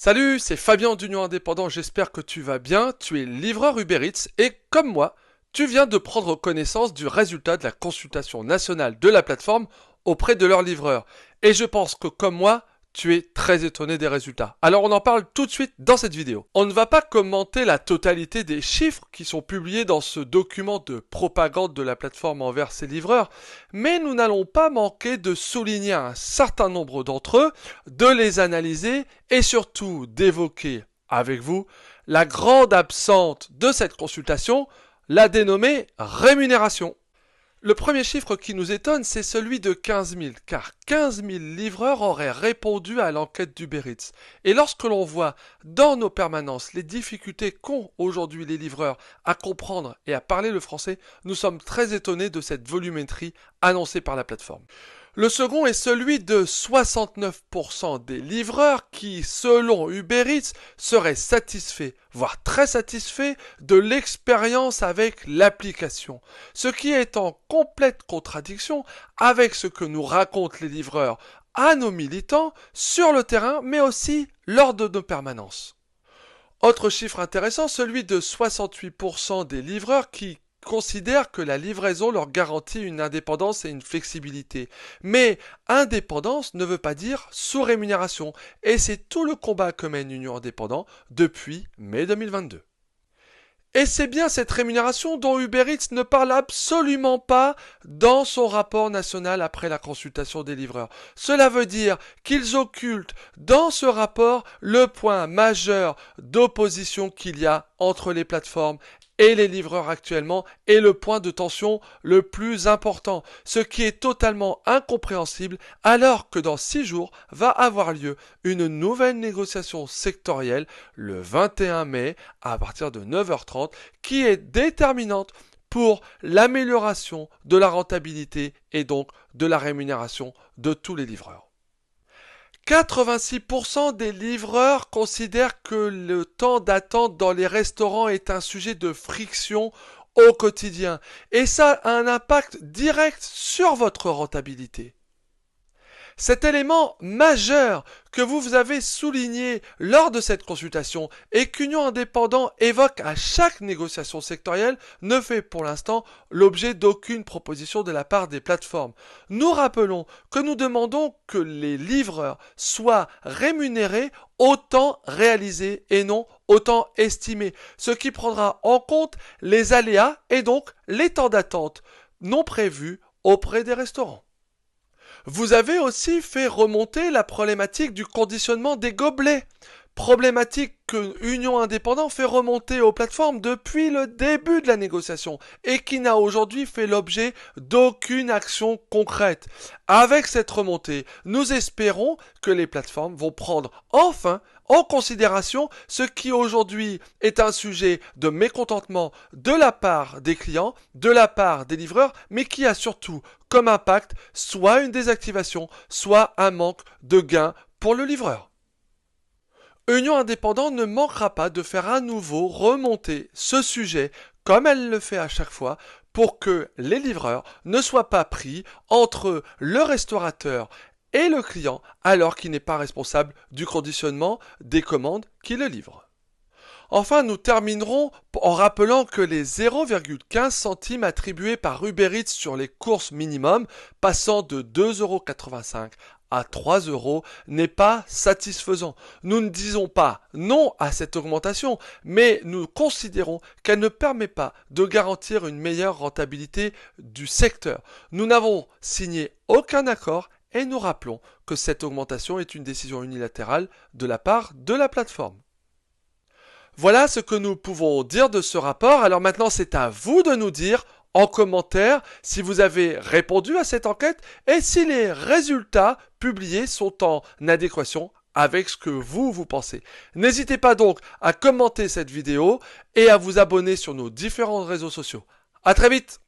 Salut, c'est Fabien d'Union Indépendant, j'espère que tu vas bien. Tu es livreur Uber Eats et comme moi, tu viens de prendre connaissance du résultat de la consultation nationale de la plateforme auprès de leurs livreurs. Et je pense que comme moi, tu es très étonné des résultats. Alors on en parle tout de suite dans cette vidéo. On ne va pas commenter la totalité des chiffres qui sont publiés dans ce document de propagande de la plateforme envers ses livreurs, mais nous n'allons pas manquer de souligner un certain nombre d'entre eux, de les analyser et surtout d'évoquer avec vous la grande absente de cette consultation, la dénommée rémunération. Le premier chiffre qui nous étonne, c'est celui de 15 000, car 15 000 livreurs auraient répondu à l'enquête d'Uber Eats. Et lorsque l'on voit dans nos permanences les difficultés qu'ont aujourd'hui les livreurs à comprendre et à parler le français, nous sommes très étonnés de cette volumétrie annoncée par la plateforme. Le second est celui de 69% des livreurs qui, selon Uber Eats, seraient satisfaits, voire très satisfaits, de l'expérience avec l'application. Ce qui est en complète contradiction avec ce que nous racontent les livreurs à nos militants sur le terrain, mais aussi lors de nos permanences. Autre chiffre intéressant, celui de 68% des livreurs qui considèrent que la livraison leur garantit une indépendance et une flexibilité. Mais indépendance ne veut pas dire sous-rémunération, et c'est tout le combat que mène l'Union indépendante depuis mai 2022. Et c'est bien cette rémunération dont Uber Eats ne parle absolument pas dans son rapport national après la consultation des livreurs. Cela veut dire qu'ils occultent dans ce rapport le point majeur d'opposition qu'il y a entre les plateformes et les livreurs actuellement est le point de tension le plus important, ce qui est totalement incompréhensible alors que dans 6 jours va avoir lieu une nouvelle négociation sectorielle le 21 mai à partir de 9h30 qui est déterminante pour l'amélioration de la rentabilité et donc de la rémunération de tous les livreurs. 86% des livreurs considèrent que le temps d'attente dans les restaurants est un sujet de friction au quotidien. Et ça a un impact direct sur votre rentabilité. Cet élément majeur que vous avez souligné lors de cette consultation et qu'Union Indépendant évoque à chaque négociation sectorielle ne fait pour l'instant l'objet d'aucune proposition de la part des plateformes. Nous rappelons que nous demandons que les livreurs soient rémunérés au temps réalisé et non au temps estimé, ce qui prendra en compte les aléas et donc les temps d'attente non prévus auprès des restaurants. Vous avez aussi fait remonter la problématique du conditionnement des gobelets, problématique que Union Indépendant fait remonter aux plateformes depuis le début de la négociation et qui n'a aujourd'hui fait l'objet d'aucune action concrète. Avec cette remontée, nous espérons que les plateformes vont prendre enfin en considération ce qui aujourd'hui est un sujet de mécontentement de la part des clients, de la part des livreurs, mais qui a surtout comme impact soit une désactivation, soit un manque de gains pour le livreur. Union Indépendant ne manquera pas de faire à nouveau remonter ce sujet, comme elle le fait à chaque fois, pour que les livreurs ne soient pas pris entre le restaurateur et le client, alors qu'il n'est pas responsable du conditionnement des commandes qui le livrent. Enfin, nous terminerons en rappelant que les 0,15 centimes attribués par Uber Eats sur les courses minimum, passant de 2,85 € à 3 € n'est pas satisfaisant. Nous ne disons pas non à cette augmentation, mais nous considérons qu'elle ne permet pas de garantir une meilleure rentabilité du secteur. Nous n'avons signé aucun accord et nous rappelons que cette augmentation est une décision unilatérale de la part de la plateforme. Voilà ce que nous pouvons dire de ce rapport. Alors maintenant, c'est à vous de nous dire en commentaire si vous avez répondu à cette enquête et si les résultats publiés sont en adéquation avec ce que vous pensez. N'hésitez pas donc à commenter cette vidéo et à vous abonner sur nos différents réseaux sociaux. À très vite!